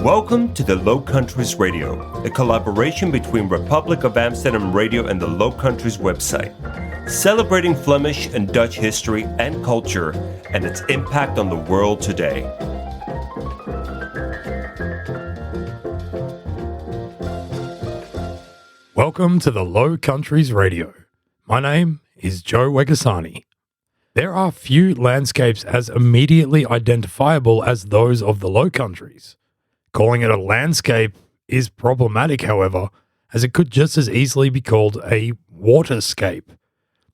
Welcome to the Low Countries Radio, a collaboration between Republic of Amsterdam Radio and the Low Countries website, celebrating Flemish and Dutch history and culture and its impact on the world today. Welcome to the Low Countries Radio. My name is Joe Wegasani. There are few landscapes as immediately identifiable as those of the Low Countries. Calling it a landscape is problematic, however, as it could just as easily be called a waterscape.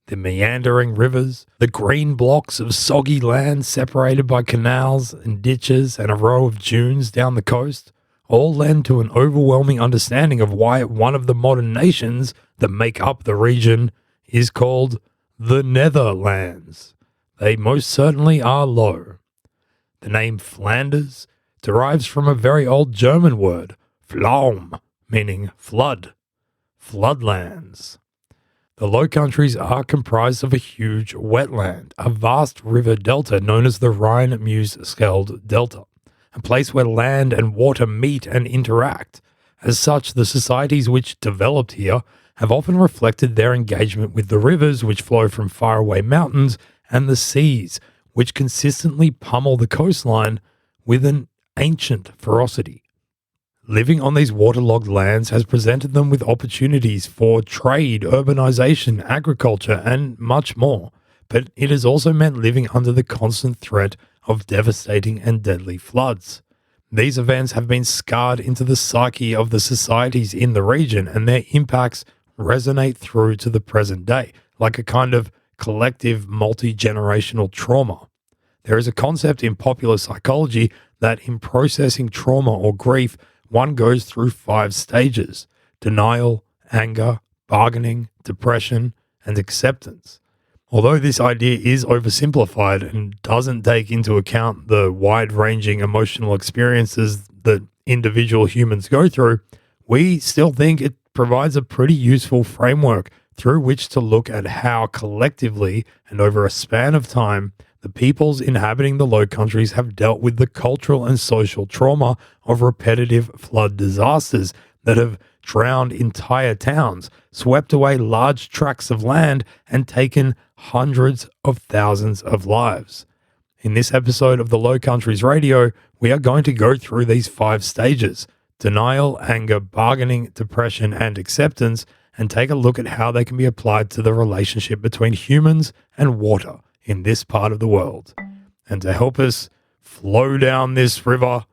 The meandering rivers, the green blocks of soggy land separated by canals and ditches and a row of dunes down the coast all lend to an overwhelming understanding of why one of the modern nations that make up the region is called the Netherlands. They most certainly are low. The name Flanders derives from a very old German word, Flaum, meaning flood, floodlands. The Low Countries are comprised of a huge wetland, a vast river delta known as the Rhine-Meuse-Scheldt Delta, a place where land and water meet and interact. As such, the societies which developed here have often reflected their engagement with the rivers which flow from faraway mountains and the seas which consistently pummel the coastline with an ancient ferocity. Living on these waterlogged lands has presented them with opportunities for trade, urbanisation, agriculture, and much more, but it has also meant living under the constant threat of devastating and deadly floods. These events have been scarred into the psyche of the societies in the region, and their impacts resonate through to the present day, like a kind of collective multi-generational trauma. There is a concept in popular psychology that in processing trauma or grief, one goes through 5 stages: denial, anger, bargaining, depression, and acceptance. Although this idea is oversimplified and doesn't take into account the wide-ranging emotional experiences that individual humans go through, we still think it provides a pretty useful framework through which to look at how collectively and over a span of time the peoples inhabiting the Low Countries have dealt with the cultural and social trauma of repetitive flood disasters that have drowned entire towns, swept away large tracts of land, and taken hundreds of thousands of lives. In this episode of the Low Countries Radio, we are going to go through these 5 stages: denial, anger, bargaining, depression, and acceptance, and take a look at how they can be applied to the relationship between humans and water in this part of the world. And to help us flow down this river,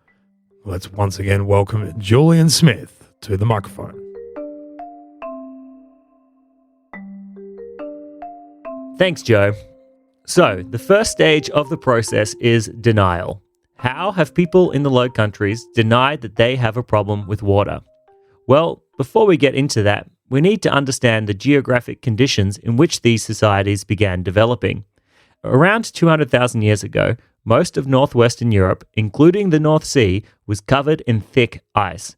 let's once again welcome Julian Smith to the microphone. Thanks, Joe. So, the first stage of the process is denial. How have people in the Low Countries denied that they have a problem with water? Well, before we get into that, we need to understand the geographic conditions in which these societies began developing. Around 200,000 years ago, most of northwestern Europe, including the North Sea, was covered in thick ice.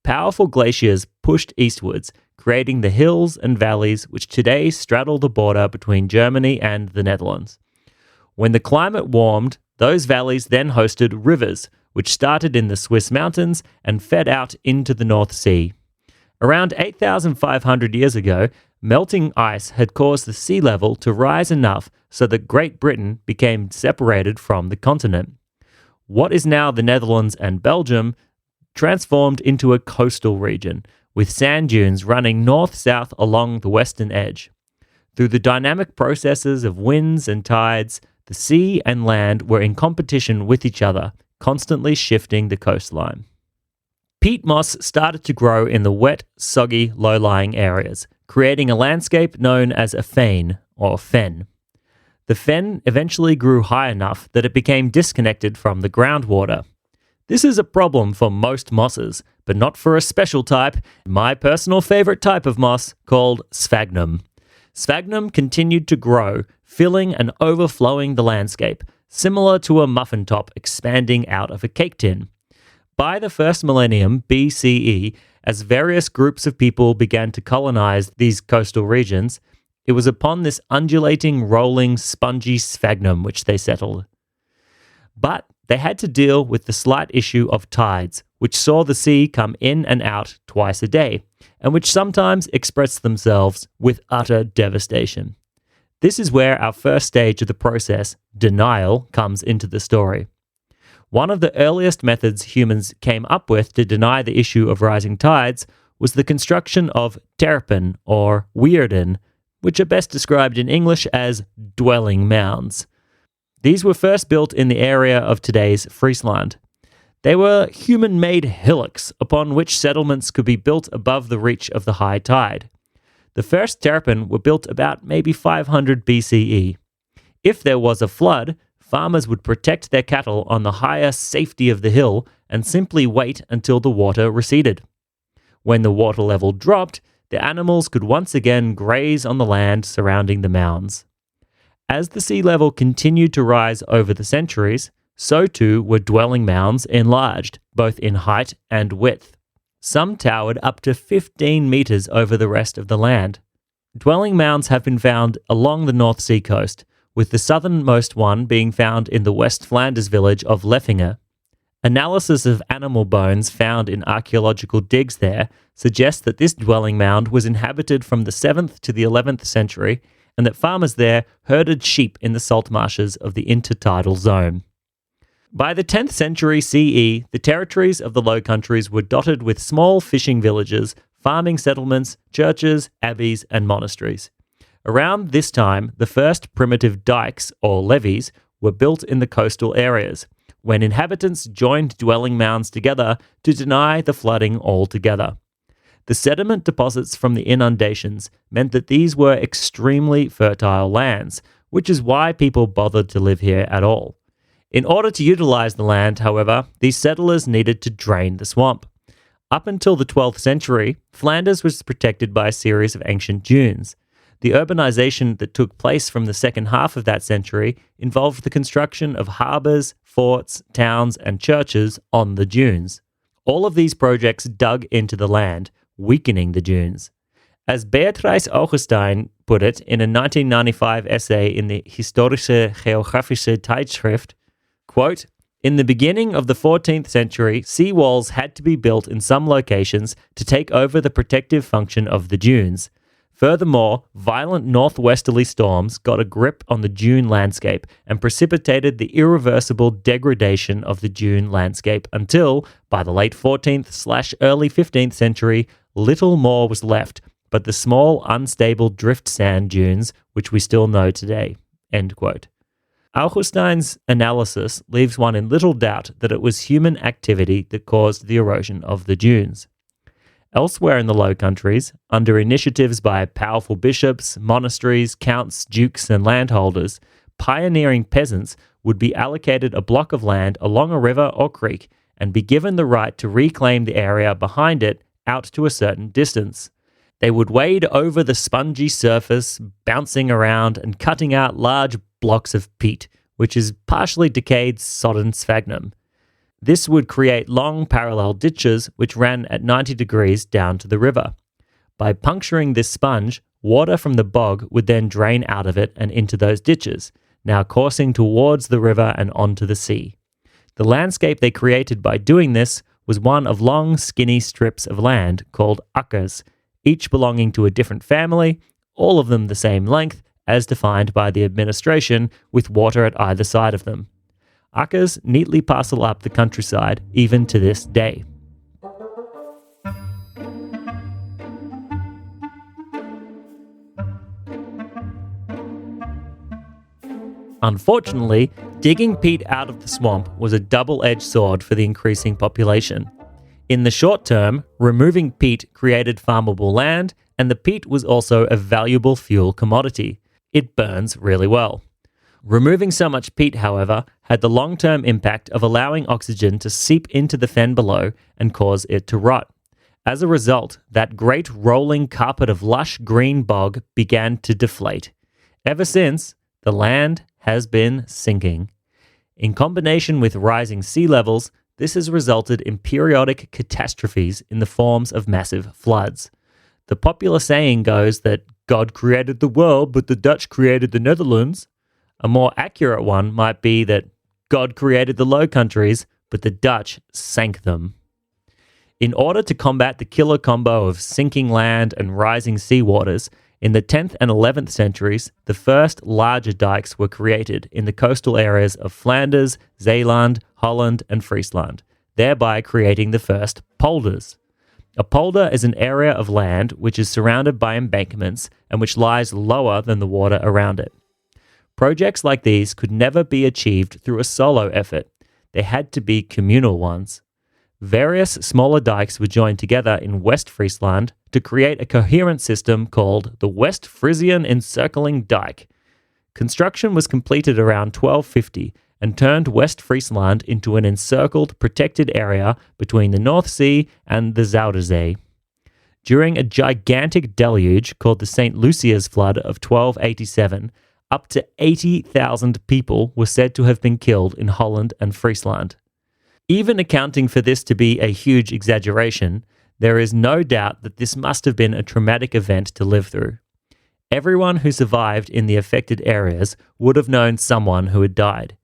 Powerful glaciers pushed eastwards, creating the hills and valleys which today straddle the border between Germany and the Netherlands. When the climate warmed, those valleys then hosted rivers, which started in the Swiss mountains and fed out into the North Sea. Around 8,500 years ago, melting ice had caused the sea level to rise enough so that Great Britain became separated from the continent. What is now the Netherlands and Belgium transformed into a coastal region, with sand dunes running north-south along the western edge. Through the dynamic processes of winds and tides, the sea and land were in competition with each other, constantly shifting the coastline. Peat moss started to grow in the wet, soggy, low-lying areas, creating a landscape known as a fane, or fen. The fen eventually grew high enough that it became disconnected from the groundwater. This is a problem for most mosses, but not for a special type, my personal favorite type of moss, called sphagnum. Sphagnum continued to grow, filling and overflowing the landscape, similar to a muffin top expanding out of a cake tin. By the first millennium BCE, as various groups of people began to colonize these coastal regions, it was upon this undulating, rolling, spongy sphagnum which they settled. But they had to deal with the slight issue of tides, which saw the sea come in and out twice a day, and which sometimes express themselves with utter devastation. This is where our first stage of the process, denial, comes into the story. One of the earliest methods humans came up with to deny the issue of rising tides was the construction of terpen or weirden, which are best described in English as dwelling mounds. These were first built in the area of today's Friesland. They were human-made hillocks upon which settlements could be built above the reach of the high tide. The first terpen were built about maybe 500 BCE. If there was a flood, farmers would protect their cattle on the higher safety of the hill and simply wait until the water receded. When the water level dropped, the animals could once again graze on the land surrounding the mounds. As the sea level continued to rise over the centuries, so too were dwelling mounds enlarged, both in height and width. Some towered up to 15 meters over the rest of the land. Dwelling mounds have been found along the North Sea coast, with the southernmost one being found in the West Flanders village of Leffinge. Analysis of animal bones found in archaeological digs there suggests that this dwelling mound was inhabited from the 7th to the 11th century, and that farmers there herded sheep in the salt marshes of the intertidal zone. By the 10th century CE, the territories of the Low Countries were dotted with small fishing villages, farming settlements, churches, abbeys, and monasteries. Around this time, the first primitive dikes, or levees, were built in the coastal areas, when inhabitants joined dwelling mounds together to deny the flooding altogether. The sediment deposits from the inundations meant that these were extremely fertile lands, which is why people bothered to live here at all. In order to utilize the land, however, these settlers needed to drain the swamp. Up until the 12th century, Flanders was protected by a series of ancient dunes. The urbanisation that took place from the second half of that century involved the construction of harbours, forts, towns, and churches on the dunes. All of these projects dug into the land, weakening the dunes. As Beatrice Augustijn put it in a 1995 essay in the Historische Geographische Tijdschrift, quote, "In the beginning of the 14th century, sea walls had to be built in some locations to take over the protective function of the dunes. Furthermore, violent northwesterly storms got a grip on the dune landscape and precipitated the irreversible degradation of the dune landscape until, by the late 14th/early 15th century, little more was left but the small, unstable drift sand dunes which we still know today." End quote. Augustijn's analysis leaves one in little doubt that it was human activity that caused the erosion of the dunes. Elsewhere in the Low Countries, under initiatives by powerful bishops, monasteries, counts, dukes, and landholders, pioneering peasants would be allocated a block of land along a river or creek and be given the right to reclaim the area behind it out to a certain distance. They would wade over the spongy surface, bouncing around and cutting out large blocks of peat, which is partially decayed sodden sphagnum. This would create long parallel ditches which ran at 90 degrees down to the river. By puncturing this sponge, water from the bog would then drain out of it and into those ditches, now coursing towards the river and onto the sea. The landscape they created by doing this was one of long, skinny strips of land called akkers, each belonging to a different family, all of them the same length, as defined by the administration, with water at either side of them. Akkers neatly parcel up the countryside, even to this day. Unfortunately, digging peat out of the swamp was a double-edged sword for the increasing population. In the short term, removing peat created farmable land, and the peat was also a valuable fuel commodity. It burns really well. Removing so much peat, however, had the long-term impact of allowing oxygen to seep into the fen below and cause it to rot. As a result, that great rolling carpet of lush green bog began to deflate. Ever since, the land has been sinking. In combination with rising sea levels, this has resulted in periodic catastrophes in the forms of massive floods. The popular saying goes that God created the world, but the Dutch created the Netherlands. A more accurate one might be that God created the Low Countries, but the Dutch sank them. In order to combat the killer combo of sinking land and rising seawaters, in the 10th and 11th centuries, the first larger dikes were created in the coastal areas of Flanders, Zeeland, Holland, and Friesland, thereby creating the first polders. A polder is an area of land which is surrounded by embankments and which lies lower than the water around it. Projects like these could never be achieved through a solo effort. They had to be communal ones. Various smaller dikes were joined together in West Friesland to create a coherent system called the West Frisian Encircling Dike. Construction was completed around 1250 and turned West Friesland into an encircled, protected area between the North Sea and the Zuiderzee. During a gigantic deluge called the St. Lucia's Flood of 1287, up to 80,000 people were said to have been killed in Holland and Friesland. Even accounting for this to be a huge exaggeration, there is no doubt that this must have been a traumatic event to live through. Everyone who survived in the affected areas would have known someone who had died.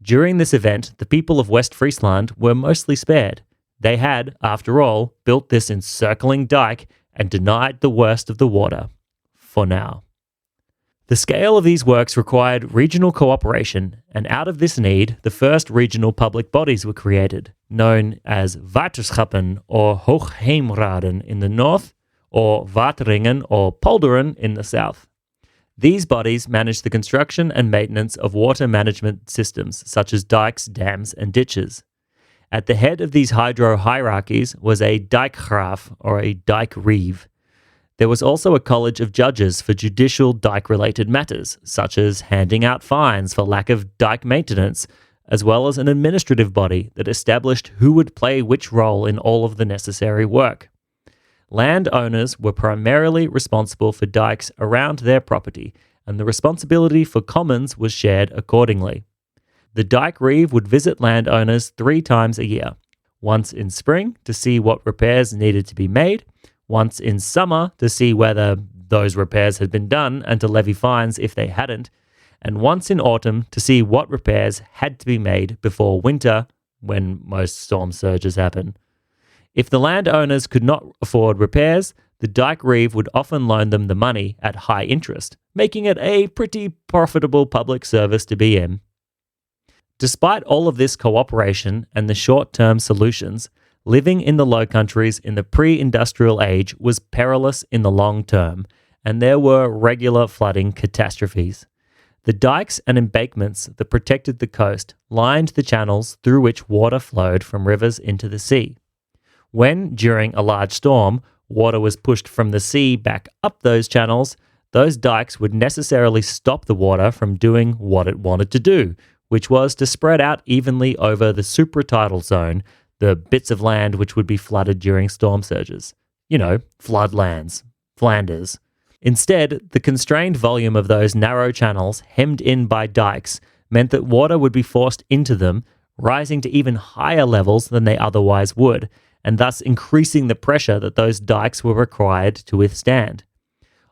During this event, the people of West Friesland were mostly spared. They had, after all, built this encircling dike and denied the worst of the water. For now. The scale of these works required regional cooperation, and out of this need, the first regional public bodies were created, known as waterschappen or hoogheemraden in the north, or wateringen or polderen in the south. These bodies managed the construction and maintenance of water management systems such as dikes, dams, and ditches. At the head of these hydro hierarchies was a dijkgraaf or a dike reeve. There was also a college of judges for judicial dike-related matters, such as handing out fines for lack of dike maintenance, as well as an administrative body that established who would play which role in all of the necessary work. Landowners were primarily responsible for dikes around their property, and the responsibility for commons was shared accordingly. The dike reeve would visit landowners 3 times a year, once in spring to see what repairs needed to be made, once in summer to see whether those repairs had been done and to levy fines if they hadn't, and once in autumn to see what repairs had to be made before winter, when most storm surges happen. If the landowners could not afford repairs, the dike reeve would often loan them the money at high interest, making it a pretty profitable public service to be in. Despite all of this cooperation and the short-term solutions, living in the Low Countries in the pre-industrial age was perilous in the long term, and there were regular flooding catastrophes. The dikes and embankments that protected the coast lined the channels through which water flowed from rivers into the sea. When, during a large storm, water was pushed from the sea back up those channels, those dikes would necessarily stop the water from doing what it wanted to do, which was to spread out evenly over the supratidal zone, the bits of land which would be flooded during storm surges. You know, floodlands, Flanders. Instead, the constrained volume of those narrow channels hemmed in by dikes meant that water would be forced into them, rising to even higher levels than they otherwise would, and thus increasing the pressure that those dikes were required to withstand.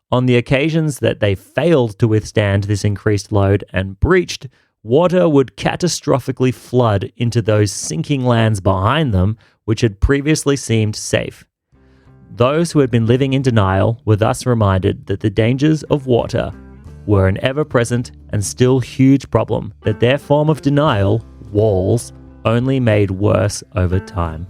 On the occasions that they failed to withstand this increased load and breached, water would catastrophically flood into those sinking lands behind them, which had previously seemed safe. Those who had been living in denial were thus reminded that the dangers of water were an ever-present and still huge problem that their form of denial, walls, only made worse over time.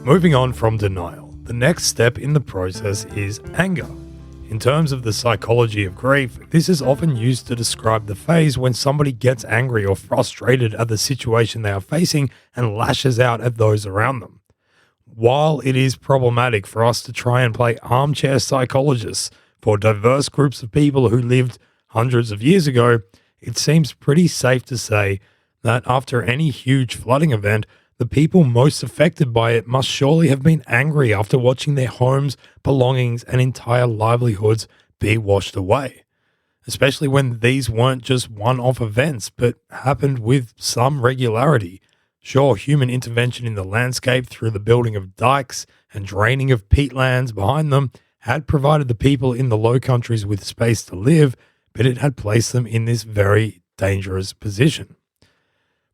Moving on from denial, the next step in the process is anger. In terms of the psychology of grief, this is often used to describe the phase when somebody gets angry or frustrated at the situation they are facing and lashes out at those around them. While it is problematic for us to try and play armchair psychologists for diverse groups of people who lived hundreds of years ago, it seems pretty safe to say that after any huge flooding event, the people most affected by it must surely have been angry after watching their homes, belongings, and entire livelihoods be washed away. Especially when these weren't just one-off events, but happened with some regularity. Sure, human intervention in the landscape through the building of dikes and draining of peatlands behind them had provided the people in the Low Countries with space to live, but it had placed them in this very dangerous position.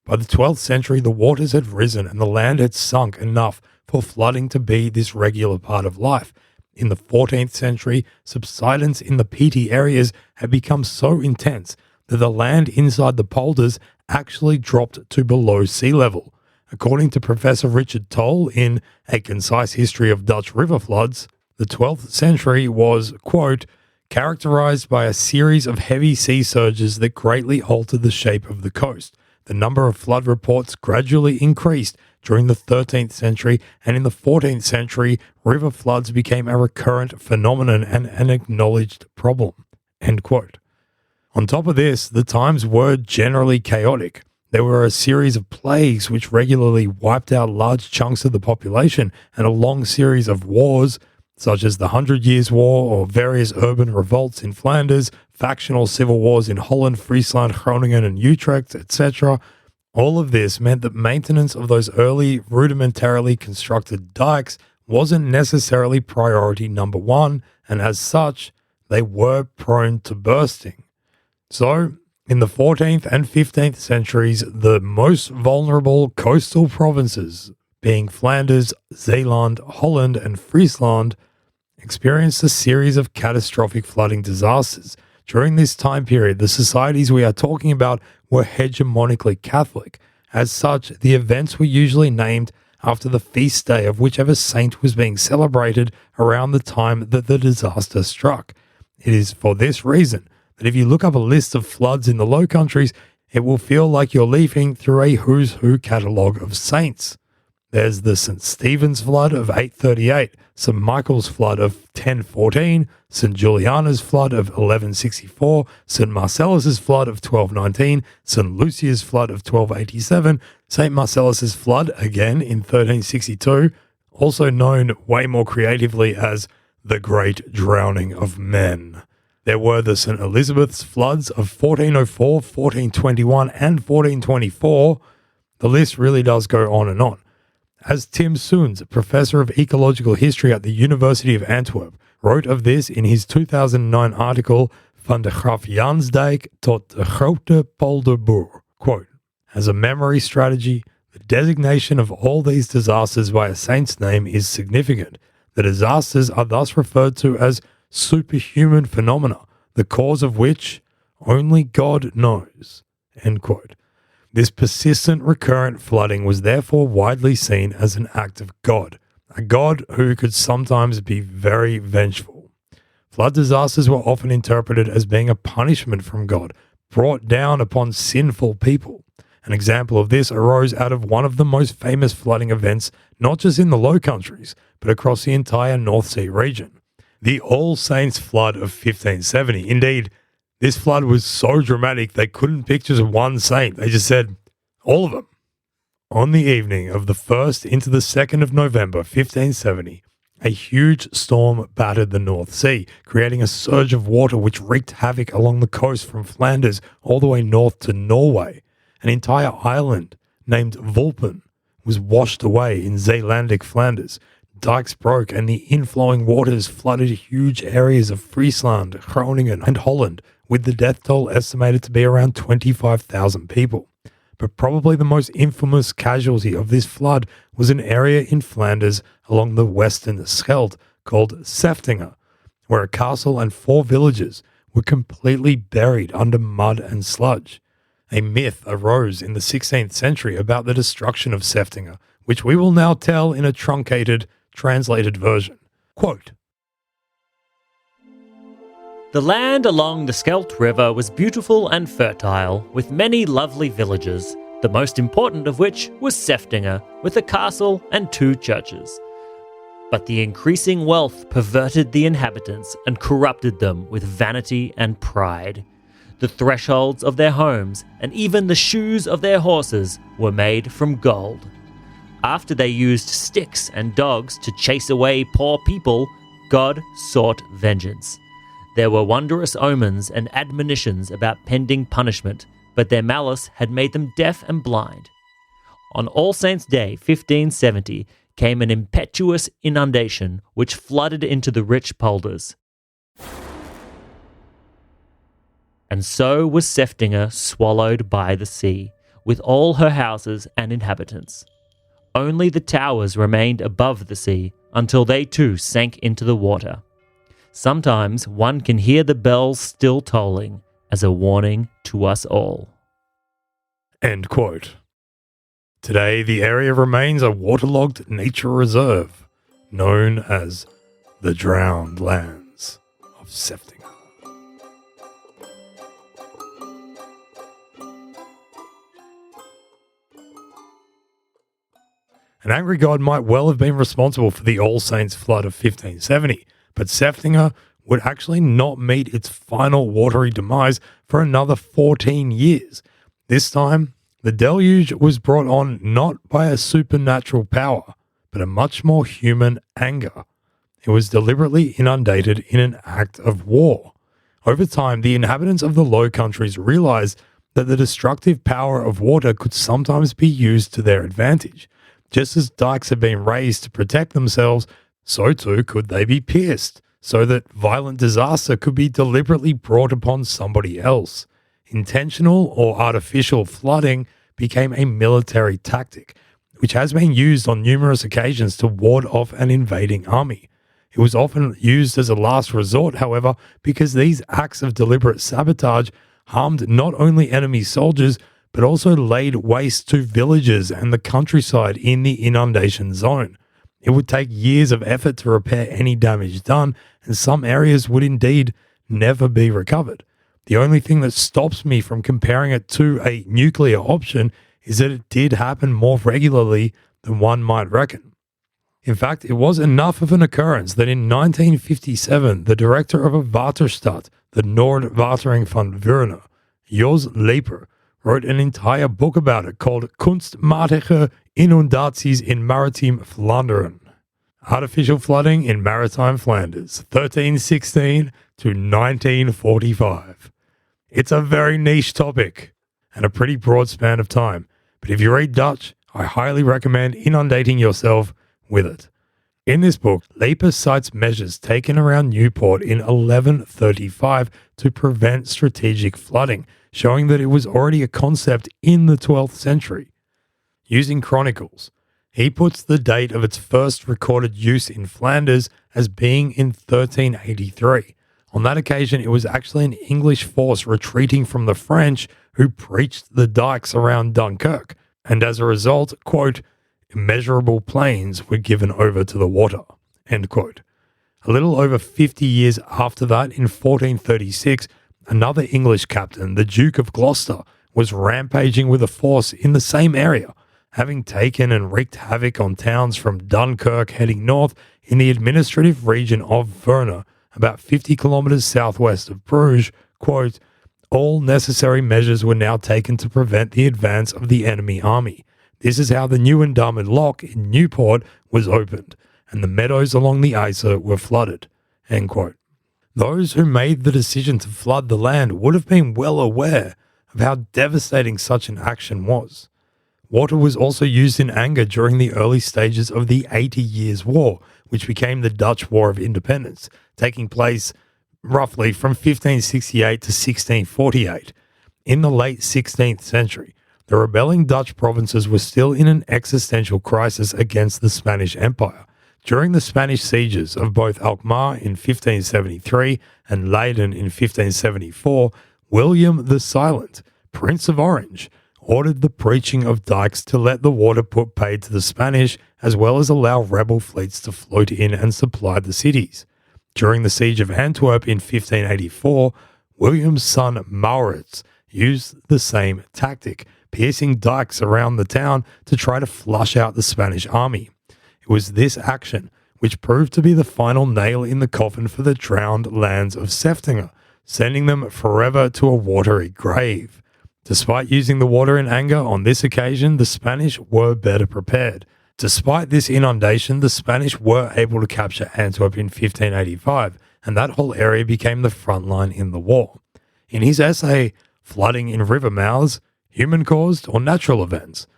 By the 12th century, the waters had risen and the land had sunk enough for flooding to be this regular part of life. In the 14th century, subsidence in the peaty areas had become so intense that the land inside the polders actually dropped to below sea level. According to Professor Richard Toll in A Concise History of Dutch River Floods, the 12th century was, quote, characterized by a series of heavy sea surges that greatly altered the shape of the coast. The number of flood reports gradually increased during the 13th century, and in the 14th century, river floods became a recurrent phenomenon and an acknowledged problem, end quote. On top of this, the times were generally chaotic. There were a series of plagues which regularly wiped out large chunks of the population, and a long series of wars, such as the 100 Years' War or various urban revolts in Flanders, factional civil wars in Holland, Friesland, Groningen and Utrecht, etc. All of this meant that maintenance of those early rudimentarily constructed dikes wasn't necessarily priority number one, and as such, they were prone to bursting. So, in the 14th and 15th centuries, the most vulnerable coastal provinces, being Flanders, Zeeland, Holland and Friesland, experienced a series of catastrophic flooding disasters. During this time period, the societies we are talking about were hegemonically Catholic. As such, the events were usually named after the feast day of whichever saint was being celebrated around the time that the disaster struck. It is for this reason that if you look up a list of floods in the Low Countries, it will feel like you're leafing through a who's who catalogue of saints. There's the St. Stephen's flood of 838, St. Michael's flood of 1014, St. Juliana's flood of 1164, St. Marcellus's flood of 1219, St. Lucia's flood of 1287, St. Marcellus's flood again in 1362, also known way more creatively as the Great Drowning of Men. There were the St. Elizabeth's floods of 1404, 1421 and 1424. The list really does go on and on. As Tim Soens, professor of ecological history at the University of Antwerp, wrote of this in his 2009 article Van de Graafjansdijk tot de Grote Polderboer, quote, as a memory strategy, the designation of all these disasters by a saint's name is significant. The disasters are thus referred to as superhuman phenomena, the cause of which only God knows, end quote. This persistent recurrent flooding was therefore widely seen as an act of God, a God who could sometimes be very vengeful. Flood disasters were often interpreted as being a punishment from God, brought down upon sinful people. An example of this arose out of one of the most famous flooding events, not just in the Low Countries, but across the entire North Sea region. The All Saints flood of 1570. Indeed, this flood was so dramatic they couldn't pick just one saint. They just said, all of them. On the evening of the 1st into the 2nd of November 1570, a huge storm battered the North Sea, creating a surge of water which wreaked havoc along the coast from Flanders all the way north to Norway. An entire island named Vulpen was washed away in Zeelandic Flanders. Dikes broke and the inflowing waters flooded huge areas of Friesland, Groningen and Holland, with the death toll estimated to be around 25,000 people. But probably the most infamous casualty of this flood was an area in Flanders along the western Scheldt called Seftinge, where a castle and 4 villages were completely buried under mud and sludge. A myth arose in the 16th century about the destruction of Seftinge, which we will now tell in a truncated, translated version. Quote, the land along the Scheldt River was beautiful and fertile, with many lovely villages, the most important of which was Seftinge, with a castle and 2 churches. But the increasing wealth perverted the inhabitants and corrupted them with vanity and pride. The thresholds of their homes and even the shoes of their horses were made from gold. After they used sticks and dogs to chase away poor people, God sought vengeance. There were wondrous omens and admonitions about pending punishment, but their malice had made them deaf and blind. On All Saints' Day 1570 came an impetuous inundation which flooded into the rich polders. And so was Seftinger swallowed by the sea, with all her houses and inhabitants. Only the towers remained above the sea until they too sank into the water. Sometimes one can hear the bells still tolling as a warning to us all. End quote. Today, the area remains a waterlogged nature reserve known as the Drowned Lands of Seftinger. An angry god might well have been responsible for the All Saints flood of 1570, but Seftinger would actually not meet its final watery demise for another 14 years. This time, the deluge was brought on not by a supernatural power, but a much more human anger. It was deliberately inundated in an act of war. Over time, the inhabitants of the Low Countries realized that the destructive power of water could sometimes be used to their advantage. Just as dikes had been raised to protect themselves, so too could they be pierced, so that violent disaster could be deliberately brought upon somebody else. Intentional or artificial flooding became a military tactic, which has been used on numerous occasions to ward off an invading army. It was often used as a last resort, however, because these acts of deliberate sabotage harmed not only enemy soldiers, but also laid waste to villages and the countryside in the inundation zone. It would take years of effort to repair any damage done, and some areas would indeed never be recovered. The only thing that stops me from comparing it to a nuclear option is that it did happen more regularly than one might reckon. In fact, it was enough of an occurrence that in 1957, the director of a Waterstadt, the Noordwatering van Veurne, Jos Leper, wrote an entire book about it called Kunstmatige Inundaties in Maritime Vlaanderen. Artificial flooding in maritime Flanders, 1316 to 1945. It's a very niche topic and a pretty broad span of time, but if you read Dutch, I highly recommend inundating yourself with it. In this book, Leper cites measures taken around Newport in 1135 to prevent strategic flooding, showing that it was already a concept in the 12th century. Using chronicles, he puts the date of its first recorded use in Flanders as being in 1383. On that occasion, it was actually an English force retreating from the French who breached the dikes around Dunkirk, and as a result, quote, immeasurable plains were given over to the water, end quote. A little over 50 years after that, in 1436, another English captain, the Duke of Gloucester, was rampaging with a force in the same area, having taken and wreaked havoc on towns from Dunkirk heading north in the administrative region of Veurne, about 50 kilometers southwest of Bruges. Quote, all necessary measures were now taken to prevent the advance of the enemy army. This is how the Nieuwendamme Lock in Newport was opened, and the meadows along the Iser were flooded, end quote. Those who made the decision to flood the land would have been well aware of how devastating such an action was. Water was also used in anger during the early stages of the 80 Years' War, which became the Dutch War of Independence, taking place roughly from 1568 to 1648. In the late 16th century, the rebelling Dutch provinces were still in an existential crisis against the Spanish Empire. During the Spanish sieges of both Alkmaar in 1573 and Leiden in 1574, William the Silent, Prince of Orange, ordered the breaching of dikes to let the water put paid to the Spanish, as well as allow rebel fleets to float in and supply the cities. During the siege of Antwerp in 1584, William's son Maurits used the same tactic, piercing dikes around the town to try to flush out the Spanish army. It was this action which proved to be the final nail in the coffin for the drowned lands of Seftinger, sending them forever to a watery grave. Despite using the water in anger on this occasion, the Spanish were better prepared. Despite this inundation, the Spanish were able to capture Antwerp in 1585, and that whole area became the front line in the war. In his essay, Flooding in River Mouths, Human-Caused or Natural Events,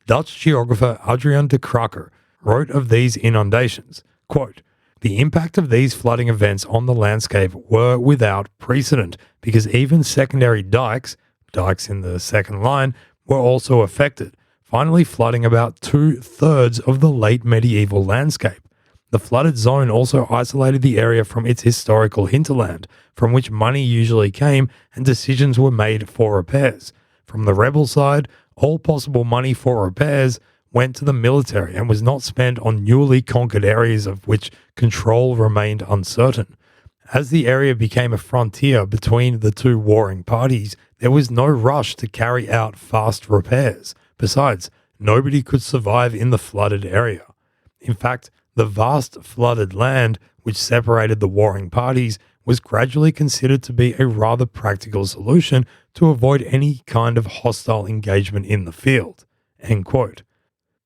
Dutch geographer Adrian de Kraker wrote of these inundations, quote, The impact of these flooding events on the landscape were without precedent because even secondary dikes in the second line, were also affected, finally flooding about 2/3 of the late medieval landscape. The flooded zone also isolated the area from its historical hinterland, from which money usually came and decisions were made for repairs. From the rebel side, all possible money for repairs went to the military and was not spent on newly conquered areas of which control remained uncertain. As the area became a frontier between the two warring parties, there was no rush to carry out fast repairs. Besides, nobody could survive in the flooded area. In fact, the vast flooded land which separated the warring parties was gradually considered to be a rather practical solution to avoid any kind of hostile engagement in the field. End quote.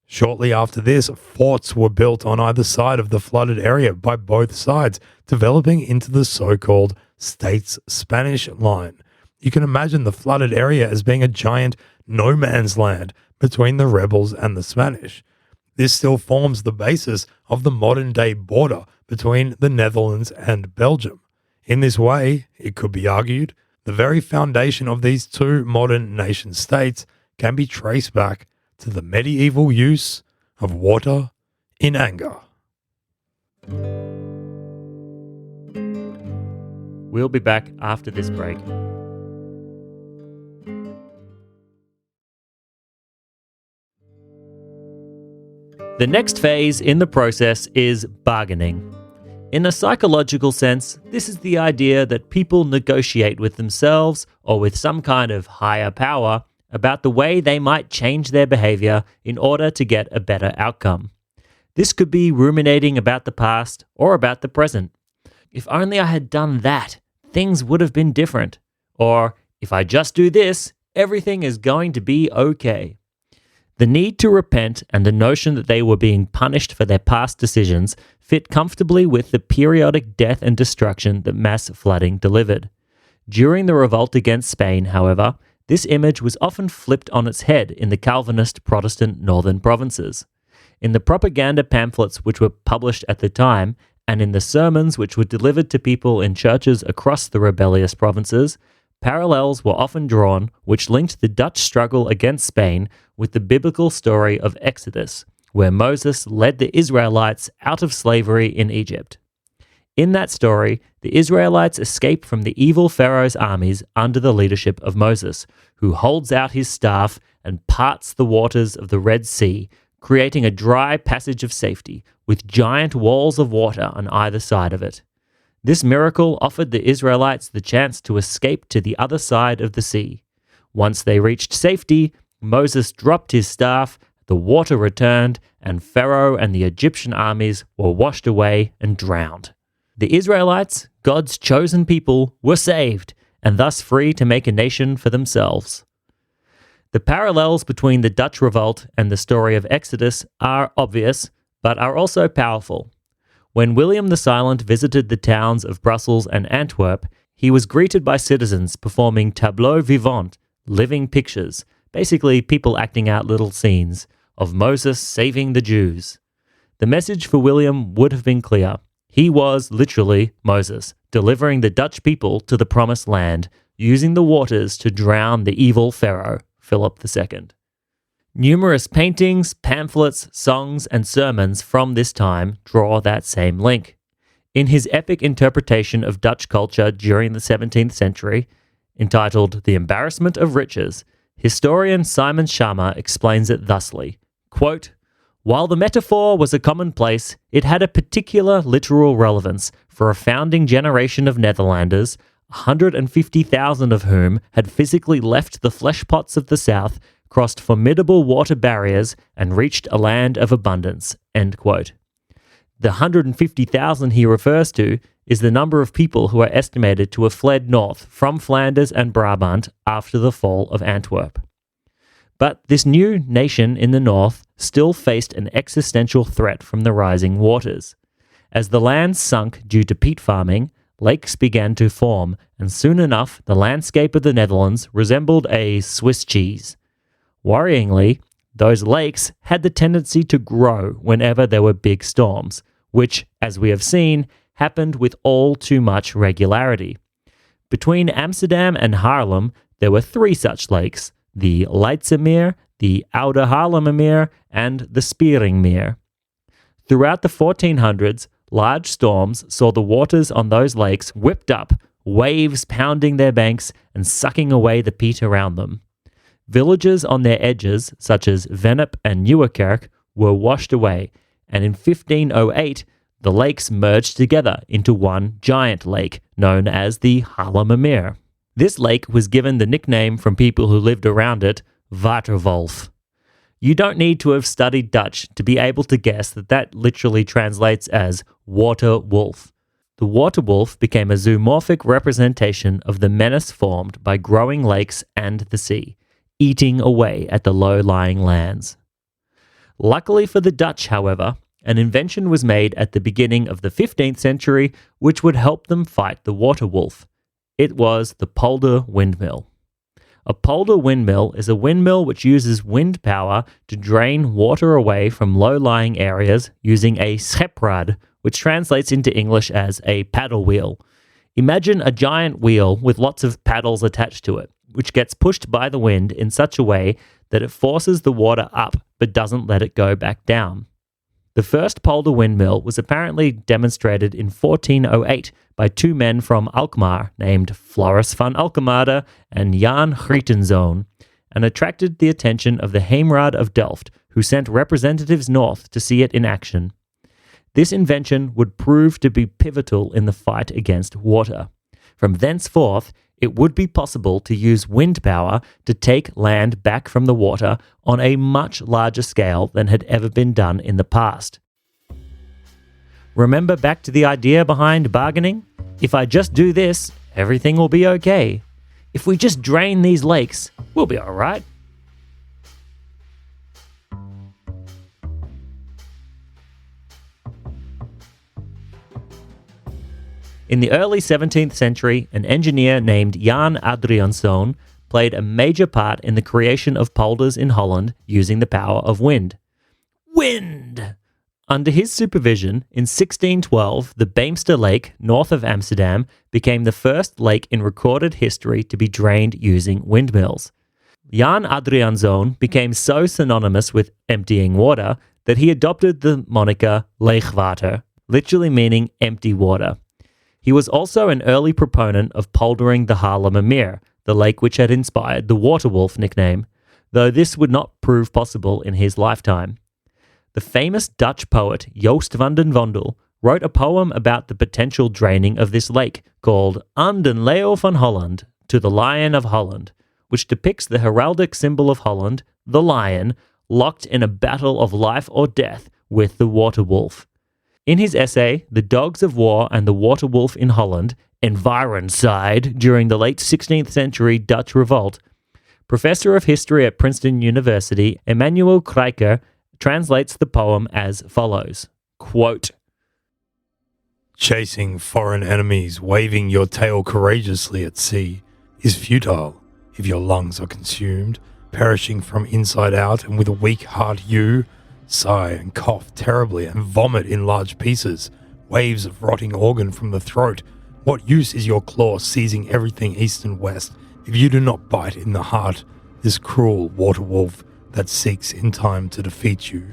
Shortly after this, forts were built on either side of the flooded area by both sides, developing into the so-called States Spanish line. You can imagine the flooded area as being a giant no man's land between the rebels and the Spanish. This still forms the basis of the modern-day border between the Netherlands and Belgium. In this way, it could be argued, the very foundation of these two modern nation-states can be traced back to the medieval use of water in anger. We'll be back after this break. The next phase in the process is bargaining. In a psychological sense, this is the idea that people negotiate with themselves or with some kind of higher power about the way they might change their behavior in order to get a better outcome. This could be ruminating about the past or about the present. If only I had done that, things would have been different. Or, if I just do this, everything is going to be okay. The need to repent and the notion that they were being punished for their past decisions fit comfortably with the periodic death and destruction that mass flooding delivered. During the revolt against Spain, however, this image was often flipped on its head in the Calvinist Protestant northern provinces. In the propaganda pamphlets which were published at the time, and in the sermons which were delivered to people in churches across the rebellious provinces, parallels were often drawn which linked the Dutch struggle against Spain with the biblical story of Exodus, where Moses led the Israelites out of slavery in Egypt. In that story, the Israelites escape from the evil Pharaoh's armies under the leadership of Moses, who holds out his staff and parts the waters of the Red Sea, creating a dry passage of safety with giant walls of water on either side of it. This miracle offered the Israelites the chance to escape to the other side of the sea. Once they reached safety, Moses dropped his staff, the water returned, and Pharaoh and the Egyptian armies were washed away and drowned. The Israelites, God's chosen people, were saved, and thus free to make a nation for themselves. The parallels between the Dutch revolt and the story of Exodus are obvious, but are also powerful. When William the Silent visited the towns of Brussels and Antwerp, he was greeted by citizens performing tableaux vivants, living pictures, basically people acting out little scenes, of Moses saving the Jews. The message for William would have been clear. He was literally Moses, delivering the Dutch people to the promised land, using the waters to drown the evil Pharaoh, Philip II. Numerous paintings, pamphlets, songs, and sermons from this time draw that same link. In his epic interpretation of Dutch culture during the 17th century, entitled The Embarrassment of Riches, historian Simon Schama explains it thusly, quote, "While the metaphor was a commonplace, it had a particular literal relevance for a founding generation of Netherlanders, 150,000 of whom had physically left the fleshpots of the south, crossed formidable water barriers, and reached a land of abundance." End quote. The 150,000 he refers to is the number of people who are estimated to have fled north from Flanders and Brabant after the fall of Antwerp. But this new nation in the north still faced an existential threat from the rising waters. As the land sunk due to peat farming, lakes began to form, and soon enough the landscape of the Netherlands resembled a Swiss cheese. Worryingly, those lakes had the tendency to grow whenever there were big storms, which, as we have seen, happened with all too much regularity. Between Amsterdam and Haarlem, there were 3 such lakes: the Leidse Meer, the Oude Haarlemmermeer, and the Speringmeer. Throughout the 1400s, large storms saw the waters on those lakes whipped up, waves pounding their banks and sucking away the peat around them. Villages on their edges, such as Vennep and Nieuwerkerk, were washed away, and in 1508, the lakes merged together into one giant lake known as the Haarlemmermeer. This lake was given the nickname from people who lived around it, Waterwolf. You don't need to have studied Dutch to be able to guess that that literally translates as water wolf. The water wolf became a zoomorphic representation of the menace formed by growing lakes and the sea, eating away at the low-lying lands. Luckily for the Dutch, however, an invention was made at the beginning of the 15th century which would help them fight the water wolf. It was the polder windmill. A polder windmill is a windmill which uses wind power to drain water away from low-lying areas using a scheprad, which translates into English as a paddle wheel. Imagine a giant wheel with lots of paddles attached to it, which gets pushed by the wind in such a way that it forces the water up but doesn't let it go back down. The first polder windmill was apparently demonstrated in 1408 by 2 men from Alkmaar named Floris van Alkemade and Jan Grietenzoon, and attracted the attention of the Heemraad of Delft, who sent representatives north to see it in action. This invention would prove to be pivotal in the fight against water. From thenceforth, it would be possible to use wind power to take land back from the water on a much larger scale than had ever been done in the past. Remember back to the idea behind bargaining? If I just do this, everything will be okay. If we just drain these lakes, we'll be all right. In the early 17th century, an engineer named Jan Adriaanszoon played a major part in the creation of polders in Holland using the power of wind. Wind! Under his supervision, in 1612, the Beemster Lake, north of Amsterdam, became the first lake in recorded history to be drained using windmills. Jan Adriaanszoon became so synonymous with emptying water that he adopted the moniker leegwater, literally meaning empty water. He was also an early proponent of poldering the Haarlemmermeer, the lake which had inspired the Waterwolf nickname, though this would not prove possible in his lifetime. The famous Dutch poet Joost van den Vondel wrote a poem about the potential draining of this lake called Aan den Leeuw van Holland, to the Lion of Holland, which depicts the heraldic symbol of Holland, the lion, locked in a battle of life or death with the water wolf. In his essay, The Dogs of War and the Water Wolf in Holland, Environside, during the late 16th century Dutch Revolt, Professor of History at Princeton University, Emmanuel Krijker, translates the poem as follows, quote, "Chasing foreign enemies, waving your tail courageously at sea, is futile if your lungs are consumed, perishing from inside out, and with a weak heart you sigh and cough terribly and vomit in large pieces, waves of rotting organ from the throat. What use is your claw seizing everything east and west if you do not bite in the heart this cruel water wolf that seeks in time to defeat you?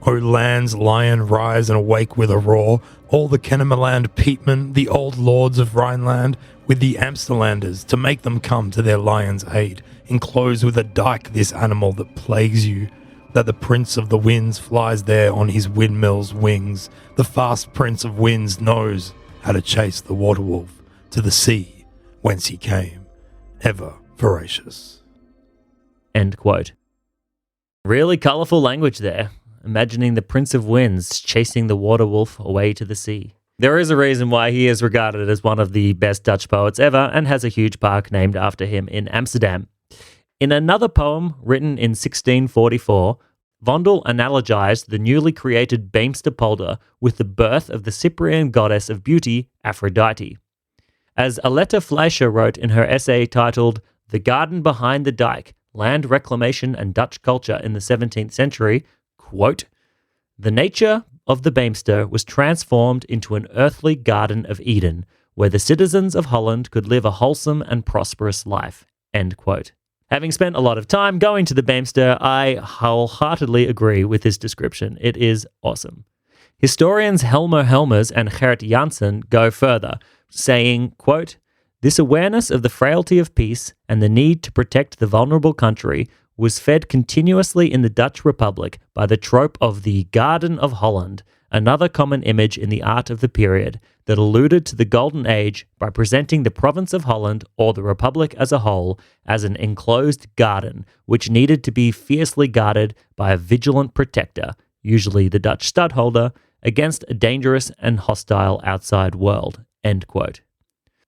O land's lion, rise and awake with a roar, all the Kennemerland peatmen, the old lords of Rhineland, with the Amsterlanders, to make them come to their lion's aid, enclose with a dike this animal that plagues you, that the prince of the winds flies there on his windmill's wings. The fast prince of winds knows how to chase the water wolf to the sea, whence he came, ever voracious." End quote. Really colourful language there, imagining the Prince of Winds chasing the water wolf away to the sea. There is a reason why he is regarded as one of the best Dutch poets ever and has a huge park named after him in Amsterdam. In another poem written in 1644, Vondel analogized the newly created Beemster polder with the birth of the Cyprian goddess of beauty, Aphrodite. As Aletta Fleischer wrote in her essay titled The Garden Behind the Dike, Land Reclamation and Dutch Culture in the 17th Century, quote, "The nature of the Beemster was transformed into an earthly Garden of Eden, where the citizens of Holland could live a wholesome and prosperous life. End quote. Having spent a lot of time going to the Beemster, I wholeheartedly agree with this description. It is awesome. Historians Helmer Helmers and Gerrit Janssen go further, saying, quote, "This awareness of the frailty of peace and the need to protect the vulnerable country was fed continuously in the Dutch Republic by the trope of the Garden of Holland, another common image in the art of the period that alluded to the Golden Age by presenting the province of Holland or the Republic as a whole as an enclosed garden which needed to be fiercely guarded by a vigilant protector, usually the Dutch stadholder, against a dangerous and hostile outside world." End quote.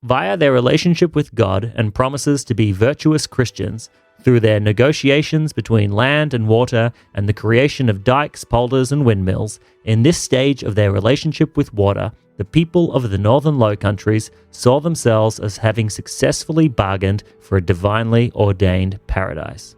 Via their relationship with God and promises to be virtuous Christians, through their negotiations between land and water and the creation of dikes, polders, and windmills, in this stage of their relationship with water, the people of the northern Low Countries saw themselves as having successfully bargained for a divinely ordained paradise.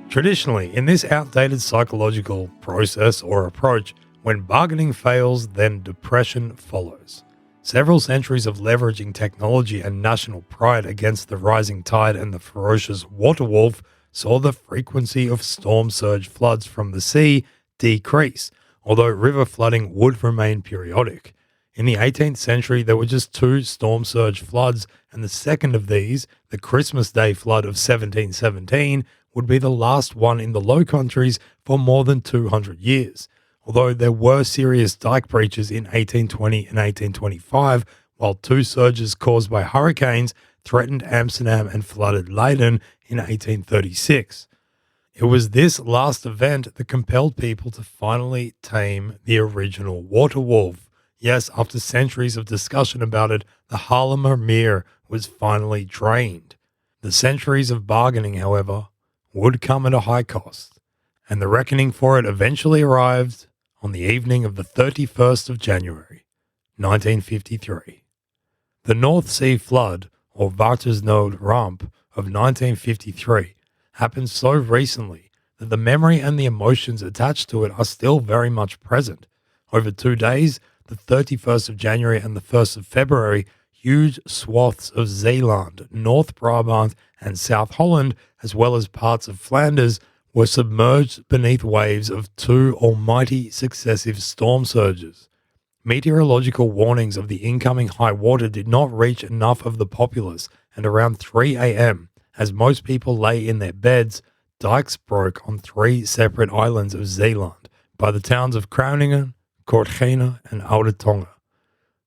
Traditionally, in this outdated psychological process or approach, when bargaining fails, then depression follows. Several centuries of leveraging technology and national pride against the rising tide and the ferocious water wolf saw the frequency of storm surge floods from the sea decrease, although river flooding would remain periodic. In the 18th century, there were just 2 storm surge floods, and the second of these, the Christmas Day flood of 1717, would be the last one in the Low Countries for more than 200 years. Although there were serious dike breaches in 1820 and 1825, while 2 surges caused by hurricanes threatened Amsterdam and flooded Leiden in 1836. It was this last event that compelled people to finally tame the original water wolf. Yes, after centuries of discussion about it, the Haarlemmer Meer was finally drained. The centuries of bargaining, however, would come at a high cost, and the reckoning for it eventually arrived on the evening of the 31st of January, 1953. The North Sea flood, or Watersnood ramp, of 1953 happened so recently that the memory and the emotions attached to it are still very much present. Over 2 days, the 31st of January and the 1st of February, huge swaths of Zeeland, North Brabant, and South Holland, as well as parts of Flanders, were submerged beneath waves of 2 almighty successive storm surges. Meteorological warnings of the incoming high water did not reach enough of the populace, and around 3 a.m., as most people lay in their beds, dikes broke on 3 separate islands of Zeeland by the towns of Krauningen, Kortgene, and Oude Tonge.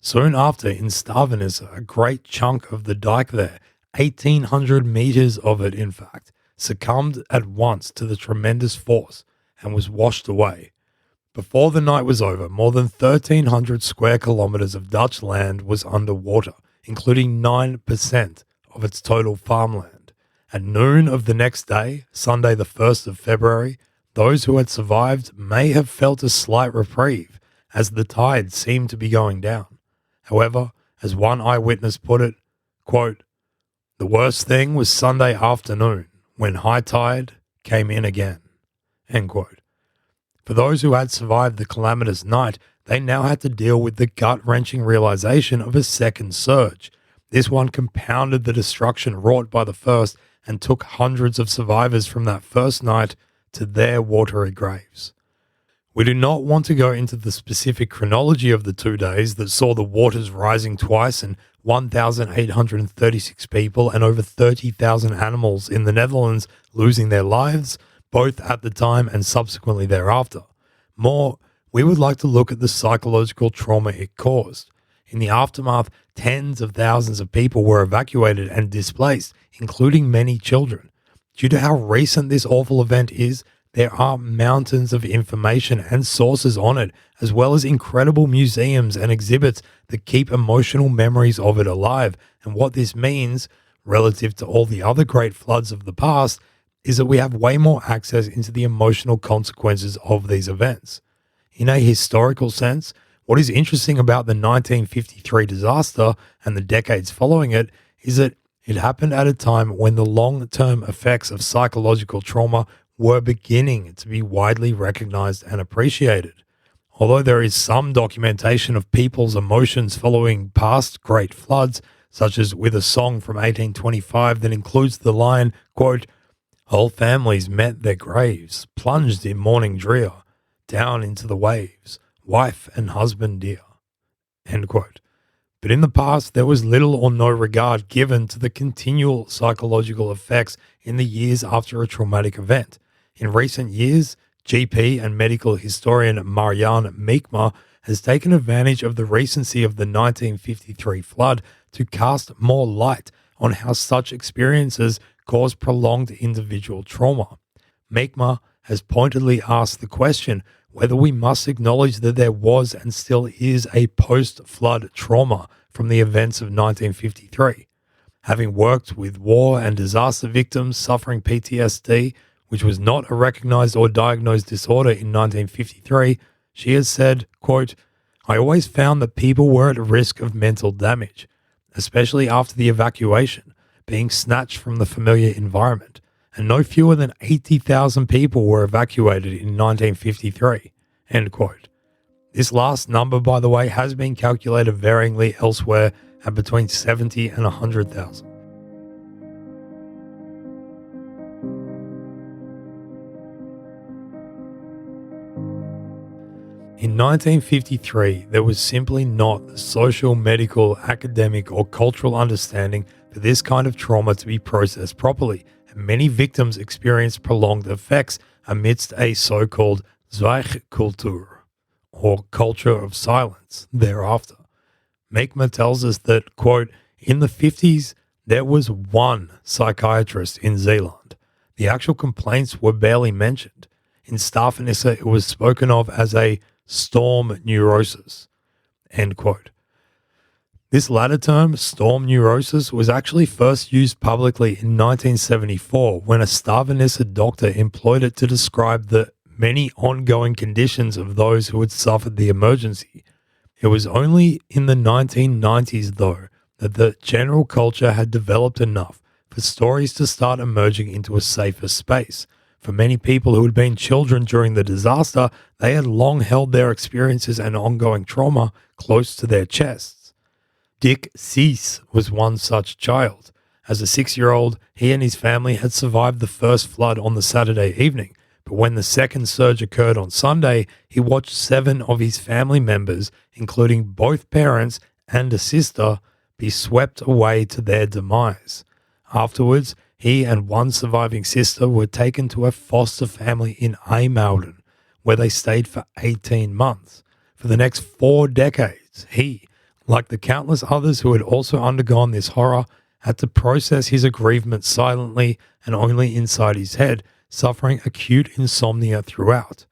Soon after, in Stavenisse, a great chunk of the dike there, 1,800 meters of it in fact, succumbed at once to the tremendous force and was washed away. Before the night was over, more than 1,300 square kilometers of Dutch land was underwater, including 9% of its total farmland. At noon of the next day, Sunday the 1st of February, those who had survived may have felt a slight reprieve, as the tide seemed to be going down. However, as one eyewitness put it, quote, "The worst thing was Sunday afternoon, when high tide came in again." End quote. For those who had survived the calamitous night, they now had to deal with the gut-wrenching realization of a second surge. This one compounded the destruction wrought by the first and took hundreds of survivors from that first night to their watery graves. We do not want to go into the specific chronology of the 2 days that saw the waters rising twice and 1,836 people and over 30,000 animals in the Netherlands losing their lives, both at the time and subsequently thereafter. More, we would like to look at the psychological trauma it caused. In the aftermath, tens of thousands of people were evacuated and displaced, including many children. Due to how recent this awful event is, there are mountains of information and sources on it, as well as incredible museums and exhibits that keep emotional memories of it alive. And what this means, relative to all the other great floods of the past, is that we have way more access into the emotional consequences of these events. In a historical sense, what is interesting about the 1953 disaster and the decades following it is that It happened at a time when the long-term effects of psychological trauma were beginning to be widely recognized and appreciated. Although there is some documentation of people's emotions following past great floods, such as with a song from 1825 that includes the line, quote, "Whole families met their graves, plunged in mourning drear, down into the waves, wife and husband dear," end quote. But in the past, there was little or no regard given to the continual psychological effects in the years after a traumatic event. In recent years, GP and medical historian Marianne Meekma has taken advantage of the recency of the 1953 flood to cast more light on how such experiences cause prolonged individual trauma. Meekma has pointedly asked the question whether we must acknowledge that there was and still is a post-flood trauma from the events of 1953. Having worked with war and disaster victims suffering PTSD, which was not a recognized or diagnosed disorder in 1953, she has said, quote, "I always found that people were at risk of mental damage, especially after the evacuation, being snatched from the familiar environment, and no fewer than 80,000 people were evacuated in 1953, end quote. This last number, by the way, has been calculated varyingly elsewhere at between 70 and 100,000. In 1953, there was simply not the social, medical, academic, or cultural understanding for this kind of trauma to be processed properly, and many victims experienced prolonged effects amidst a so-called Zwijgcultuur, or culture of silence, thereafter. Meekma tells us that, quote, "In the 50s, there was one psychiatrist in Zeeland. The actual complaints were barely mentioned. In Staffenisse, it was spoken of as a storm neurosis," end quote. This latter term, storm neurosis, was actually first used publicly in 1974 when a Staffenisse doctor employed it to describe the many ongoing conditions of those who had suffered the emergency. It was only in the 1990s, though, that the general culture had developed enough for stories to start emerging into a safer space. For many people who had been children during the disaster, they had long held their experiences and ongoing trauma close to their chests. Dick Cease was one such child. As a 6-year-old, he and his family had survived the first flood on the Saturday evening, but when the second surge occurred on Sunday, he watched 7 of his family members, including both parents and a sister, be swept away to their demise. Afterwards, he and one surviving sister were taken to a foster family in IJmuiden, where they stayed for 18 months. For the next 4 decades, he, like the countless others who had also undergone this horror, had to process his aggrievement silently and only inside his head, suffering acute insomnia throughout.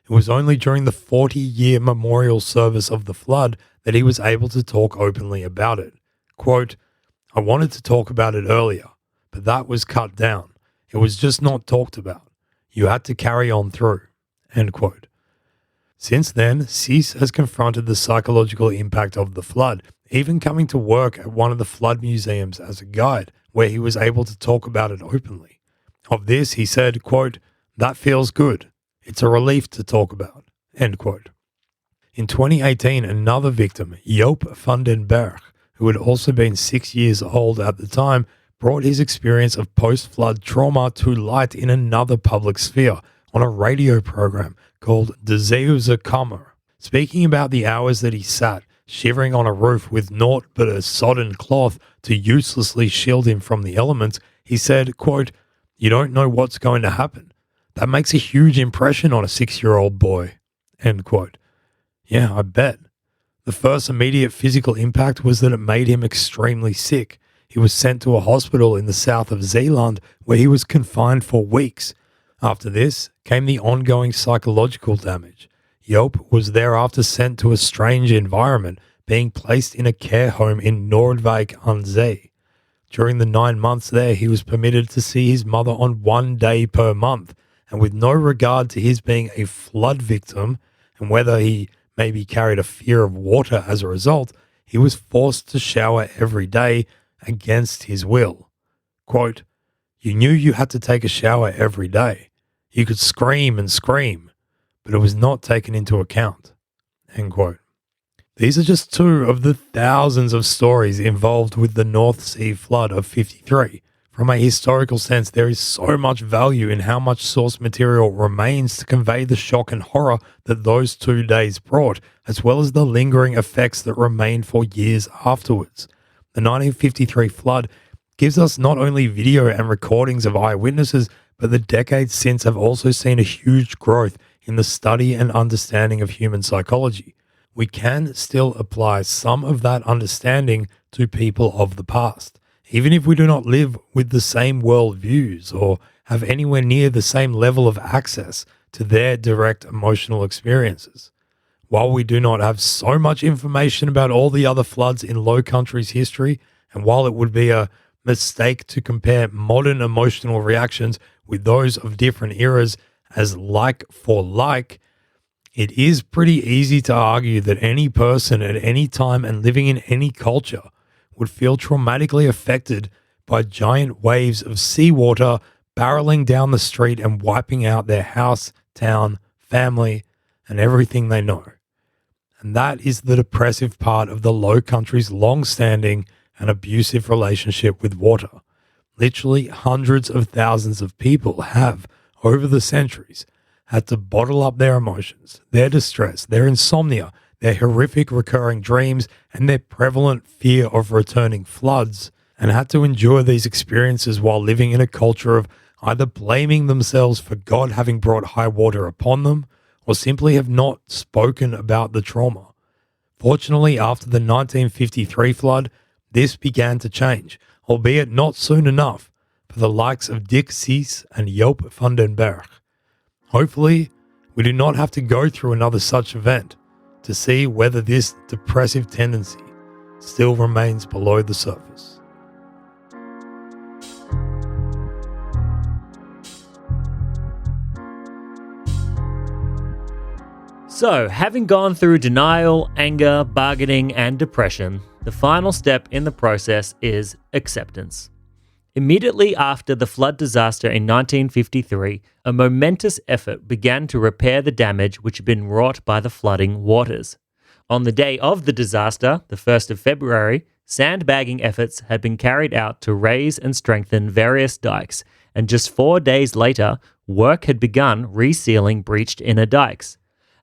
It was only during the 40-year memorial service of the flood that he was able to talk openly about it. Quote, "I wanted to talk about it earlier, but that was cut down. It was just not talked about. You had to carry on through," end quote. Since then, Cease has confronted the psychological impact of the flood, even coming to work at one of the flood museums as a guide, where he was able to talk about it openly. Of this, he said, quote, "That feels good. It's a relief to talk about," end quote. In 2018, another victim, Joop van den Berg, who had also been 6 years old at the time, brought his experience of post-flood trauma to light in another public sphere on a radio program called De Zeeuwse Kamer. Speaking about the hours that he sat, shivering on a roof with naught but a sodden cloth to uselessly shield him from the elements, he said, quote, "You don't know what's going to happen. That makes a huge impression on a 6-year-old boy," end quote. Yeah, I bet. The first immediate physical impact was that it made him extremely sick. He was sent to a hospital in the south of Zeeland where he was confined for weeks. After this came the ongoing psychological damage. Joop was thereafter sent to a strange environment, being placed in a care home in Noordwijk aan Zee. During the 9 months there, he was permitted to see his mother on 1 day per month, and with no regard to his being a flood victim and whether he maybe carried a fear of water as a result, he was forced to shower every day, against his will. Quote, "You knew you had to take a shower every day. You could scream and scream, but it was not taken into account." End quote. These are just two of the thousands of stories involved with the North Sea flood of 53. From a historical sense, there is so much value in how much source material remains to convey the shock and horror that those 2 days brought, as well as the lingering effects that remain for years afterwards. The 1953 flood gives us not only video and recordings of eyewitnesses, but the decades since have also seen a huge growth in the study and understanding of human psychology. We can still apply some of that understanding to people of the past, even if we do not live with the same worldviews or have anywhere near the same level of access to their direct emotional experiences. While we do not have so much information about all the other floods in Low Country's history, and while it would be a mistake to compare modern emotional reactions with those of different eras as like for like, it is pretty easy to argue that any person at any time and living in any culture would feel traumatically affected by giant waves of seawater barreling down the street and wiping out their house, town, family, and everything they know. And that is the depressive part of the Low Country's long-standing and abusive relationship with water. Literally hundreds of thousands of people have, over the centuries, had to bottle up their emotions, their distress, their insomnia, their horrific recurring dreams, and their prevalent fear of returning floods, and had to endure these experiences while living in a culture of either blaming themselves for God having brought high water upon them, or simply have not spoken about the trauma. Fortunately, after the 1953 flood, this began to change, albeit not soon enough, for the likes of Dick Sees and Joop van den Berg. Hopefully, we do not have to go through another such event to see whether this depressive tendency still remains below the surface. So, having gone through denial, anger, bargaining, and depression, the final step in the process is acceptance. Immediately after the flood disaster in 1953, a momentous effort began to repair the damage which had been wrought by the flooding waters. On the day of the disaster, the 1st of February, sandbagging efforts had been carried out to raise and strengthen various dikes, and just 4 days later, work had begun resealing breached inner dikes.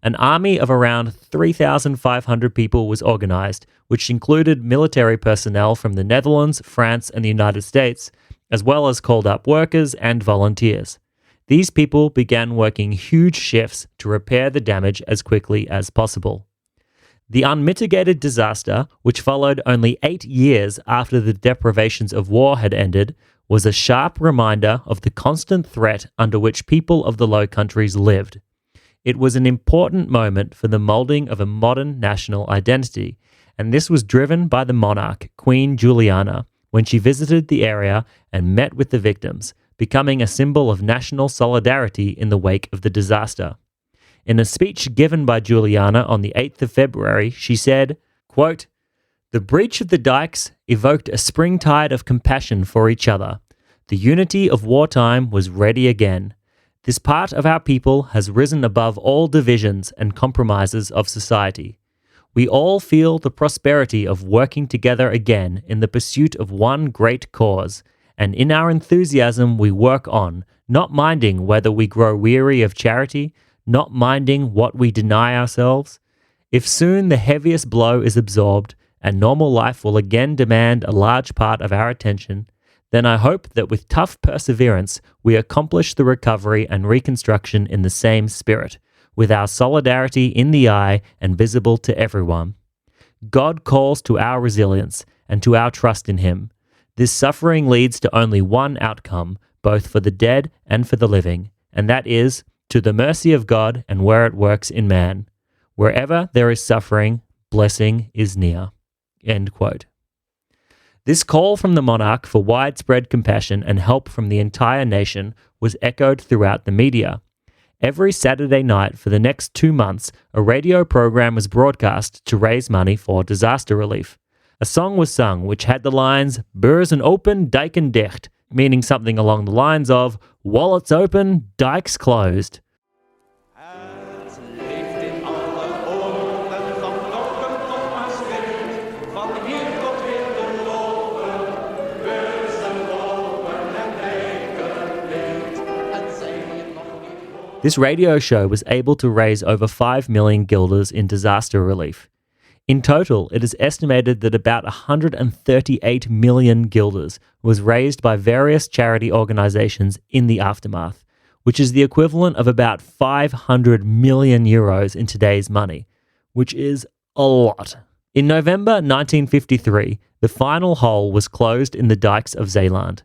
An army of around 3,500 people was organised, which included military personnel from the Netherlands, France, and the United States, as well as called-up workers and volunteers. These people began working huge shifts to repair the damage as quickly as possible. The unmitigated disaster, which followed only 8 years after the deprivations of war had ended, was a sharp reminder of the constant threat under which people of the Low Countries lived. It was an important moment for the moulding of a modern national identity, and this was driven by the monarch, Queen Juliana, when she visited the area and met with the victims, becoming a symbol of national solidarity in the wake of the disaster. In a speech given by Juliana on the 8th of February, she said, quote, "The breach of the dikes evoked a springtide of compassion for each other. The unity of wartime was ready again. This part of our people has risen above all divisions and compromises of society. We all feel the prosperity of working together again in the pursuit of one great cause, and in our enthusiasm we work on, not minding whether we grow weary of charity, not minding what we deny ourselves. If soon the heaviest blow is absorbed, and normal life will again demand a large part of our attention, then I hope that with tough perseverance we accomplish the recovery and reconstruction in the same spirit, with our solidarity in the eye and visible to everyone. God calls to our resilience and to our trust in Him. This suffering leads to only one outcome, both for the dead and for the living, and that is to the mercy of God and where it works in man. Wherever there is suffering, blessing is near." End quote. This call from the monarch for widespread compassion and help from the entire nation was echoed throughout the media. Every Saturday night for the next 2 months, a radio program was broadcast to raise money for disaster relief. A song was sung which had the lines "Beurzen open, dijken dicht," meaning something along the lines of "Wallets open, dikes closed." Het leeft in alle oorden van Dokkum tot Maastricht, van hier tot Winterlopen, beurzen open en dijken dicht. En zij het nog niet horen. This radio show was able to raise over 5 million guilders in disaster relief. In total, it is estimated that about 138 million guilders was raised by various charity organizations in the aftermath, which is the equivalent of about 500 million euros in today's money, which is a lot. In November 1953, the final hole was closed in the dikes of Zeeland.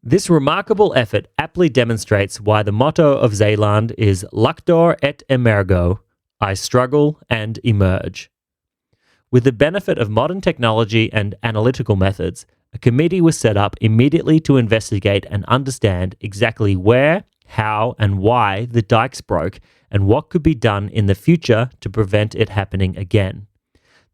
This remarkable effort aptly demonstrates why the motto of Zeeland is Lactor et emergo, I struggle and emerge. With the benefit of modern technology and analytical methods, a committee was set up immediately to investigate and understand exactly where, how, and why the dikes broke and what could be done in the future to prevent it happening again.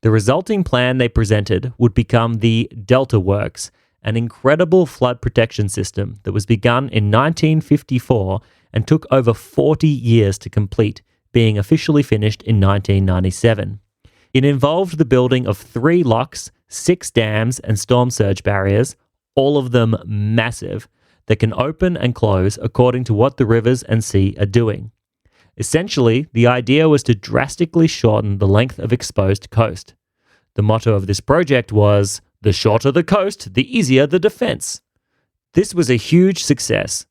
The resulting plan they presented would become the Delta Works, an incredible flood protection system that was begun in 1954 and took over 40 years to complete, being officially finished in 1997. It involved the building of 3 locks, 6 dams and storm surge barriers, all of them massive, that can open and close according to what the rivers and sea are doing. Essentially, the idea was to drastically shorten the length of exposed coast. The motto of this project was, "The shorter the coast, the easier the defense." This was a huge success.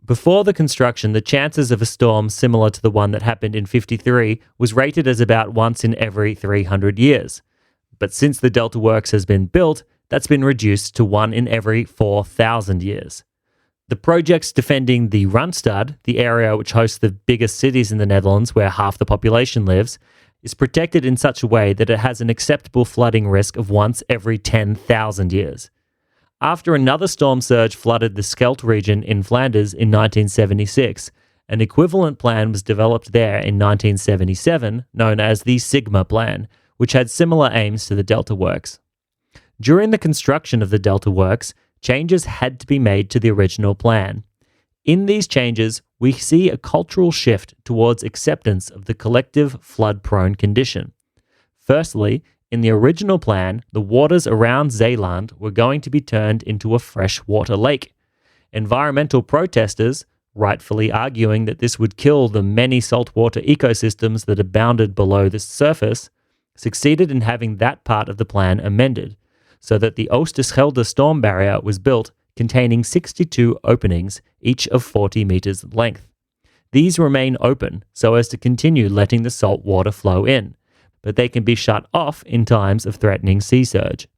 Before the construction, the chances of a storm similar to the one that happened in 53 was rated as about once in every 300 years. But since the Delta Works has been built, that's been reduced to 1 in every 4,000 years. The projects defending the Randstad, the area which hosts the biggest cities in the Netherlands where half the population lives, is protected in such a way that it has an acceptable flooding risk of once every 10,000 years. After another storm surge flooded the Scheldt region in Flanders in 1976, an equivalent plan was developed there in 1977, known as the Sigma Plan, which had similar aims to the Delta Works. During the construction of the Delta Works, changes had to be made to the original plan. In these changes, we see a cultural shift towards acceptance of the collective flood-prone condition. Firstly, in the original plan, the waters around Zeeland were going to be turned into a freshwater lake. Environmental protesters, rightfully arguing that this would kill the many saltwater ecosystems that abounded below the surface, succeeded in having that part of the plan amended, so that the Oosterschelde storm barrier was built containing 62 openings, each of 40 meters length. These remain open so as to continue letting the salt water flow in, but they can be shut off in times of threatening sea surge.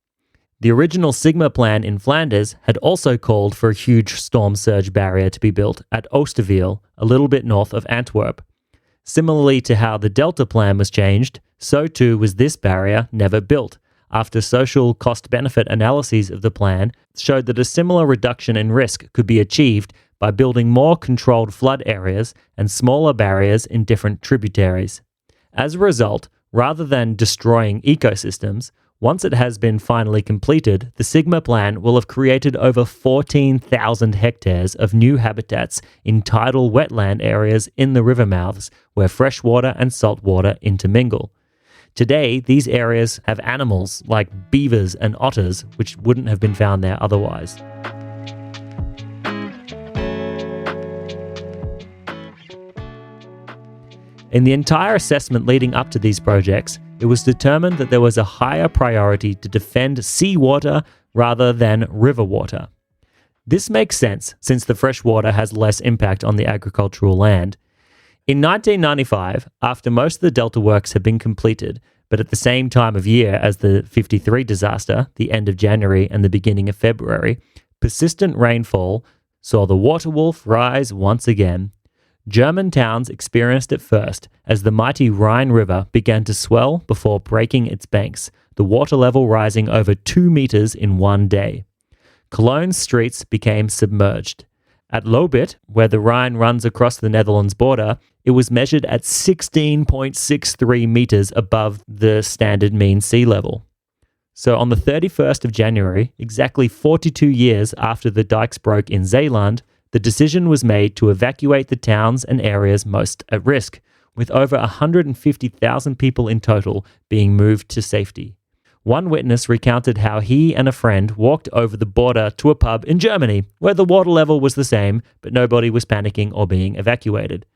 The original Sigma plan in Flanders had also called for a huge storm surge barrier to be built at Oosterweel, a little bit north of Antwerp. Similarly to how the Delta plan was changed, so too was this barrier never built, after social cost-benefit analyses of the plan showed that a similar reduction in risk could be achieved by building more controlled flood areas and smaller barriers in different tributaries. As a result, rather than destroying ecosystems, once it has been finally completed, the Sigma plan will have created over 14,000 hectares of new habitats in tidal wetland areas in the river mouths where freshwater and saltwater intermingle. Today, these areas have animals like beavers and otters, which wouldn't have been found there otherwise. In the entire assessment leading up to these projects, it was determined that there was a higher priority to defend seawater rather than river water. This makes sense since the freshwater has less impact on the agricultural land. In 1995, after most of the Delta Works had been completed, but at the same time of year as the 53 disaster, the end of January and the beginning of February, persistent rainfall saw the water wolf rise once again. German towns experienced it first as the mighty Rhine River began to swell before breaking its banks, the water level rising over 2 meters in one day. Cologne's streets became submerged. At Lobit, where the Rhine runs across the Netherlands border, it was measured at 16.63 meters above the standard mean sea level. So on the 31st of January, exactly 42 years after the dikes broke in Zeeland, the decision was made to evacuate the towns and areas most at risk, with over 150,000 people in total being moved to safety. One witness recounted how he and a friend walked over the border to a pub in Germany, where the water level was the same, but nobody was panicking or being evacuated.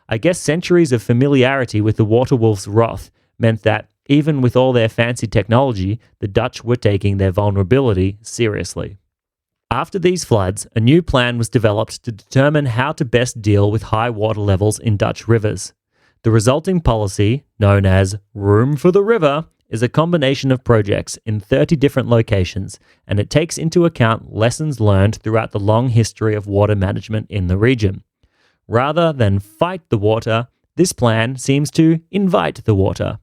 I guess centuries of familiarity with the water wolf's wrath meant that, even with all their fancy technology, the Dutch were taking their vulnerability seriously. After these floods, a new plan was developed to determine how to best deal with high water levels in Dutch rivers. The resulting policy, known as Room for the River, is a combination of projects in 30 different locations, and it takes into account lessons learned throughout the long history of water management in the region. Rather than fight the water, this plan seems to invite the water.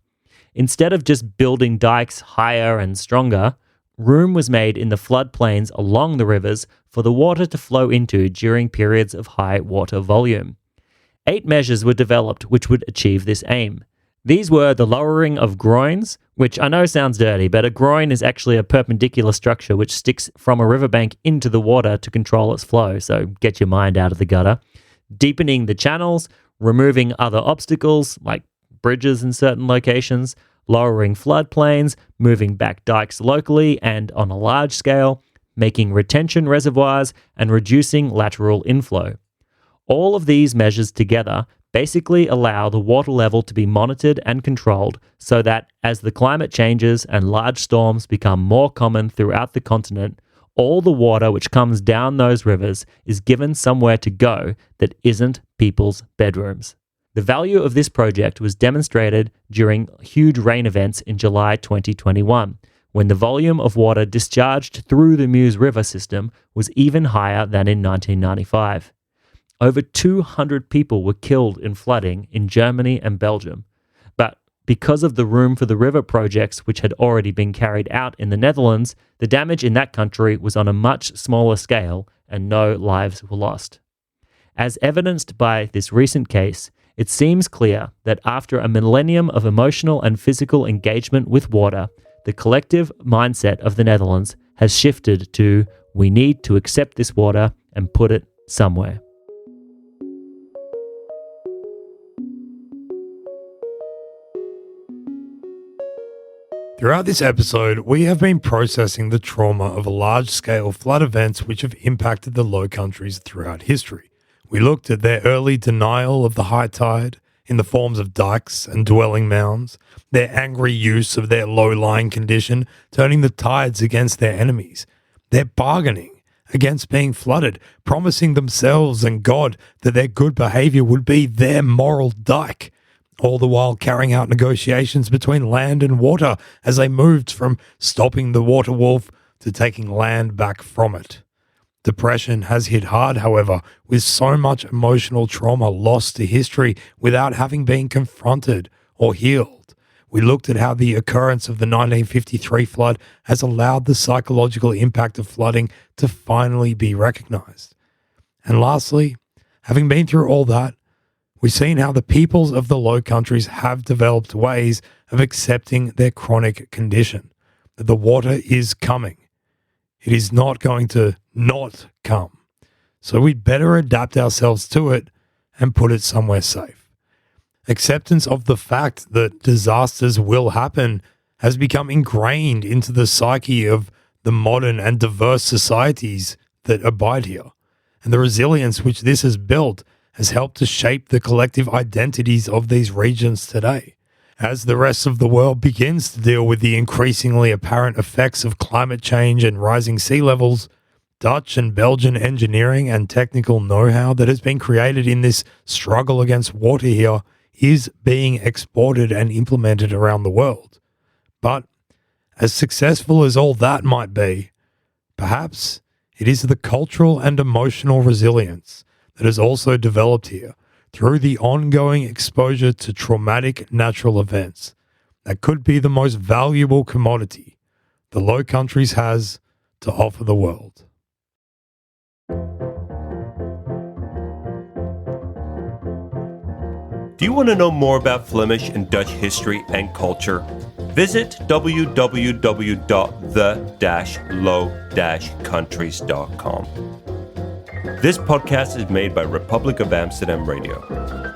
Instead of just building dikes higher and stronger, room was made in the floodplains along the rivers for the water to flow into during periods of high water volume. 8 measures were developed which would achieve this aim. These were the lowering of groins, which I know sounds dirty, but a groin is actually a perpendicular structure which sticks from a riverbank into the water to control its flow, so get your mind out of the gutter. Deepening the channels, removing other obstacles like bridges in certain locations, lowering floodplains, moving back dikes locally and on a large scale, making retention reservoirs, and reducing lateral inflow. All of these measures together basically allow the water level to be monitored and controlled so that as the climate changes and large storms become more common throughout the continent, all the water which comes down those rivers is given somewhere to go that isn't people's bedrooms. The value of this project was demonstrated during huge rain events in July 2021, when the volume of water discharged through the Meuse River system was even higher than in 1995. Over 200 people were killed in flooding in Germany and Belgium. But because of the Room for the River projects which had already been carried out in the Netherlands, the damage in that country was on a much smaller scale and no lives were lost. As evidenced by this recent case, it seems clear that after a millennium of emotional and physical engagement with water, the collective mindset of the Netherlands has shifted to, we need to accept this water and put it somewhere. Throughout this episode, we have been processing the trauma of large-scale flood events which have impacted the Low Countries throughout history. We looked at their early denial of the high tide in the forms of dikes and dwelling mounds, their angry use of their low-lying condition, turning the tides against their enemies, their bargaining against being flooded, promising themselves and God that their good behaviour would be their moral dike, all the while carrying out negotiations between land and water as they moved from stopping the water wolf to taking land back from it. Depression has hit hard, however, with so much emotional trauma lost to history without having been confronted or healed. We looked at how the occurrence of the 1953 flood has allowed the psychological impact of flooding to finally be recognised. And lastly, having been through all that, we've seen how the peoples of the Low Countries have developed ways of accepting their chronic condition, that the water is coming. It is not going to not come. So we'd better adapt ourselves to it and put it somewhere safe. Acceptance of the fact that disasters will happen has become ingrained into the psyche of the modern and diverse societies that abide here, and the resilience which this has built has helped to shape the collective identities of these regions today. As the rest of the world begins to deal with the increasingly apparent effects of climate change and rising sea levels, Dutch and Belgian engineering and technical know-how that has been created in this struggle against water here is being exported and implemented around the world. But as successful as all that might be, perhaps it is the cultural and emotional resilience that has also developed here through the ongoing exposure to traumatic natural events that could be the most valuable commodity the Low Countries has to offer the world. Do you want to know more about Flemish and Dutch history and culture? Visit www.the-low-countries.com. This podcast is made by Republic of Amsterdam Radio.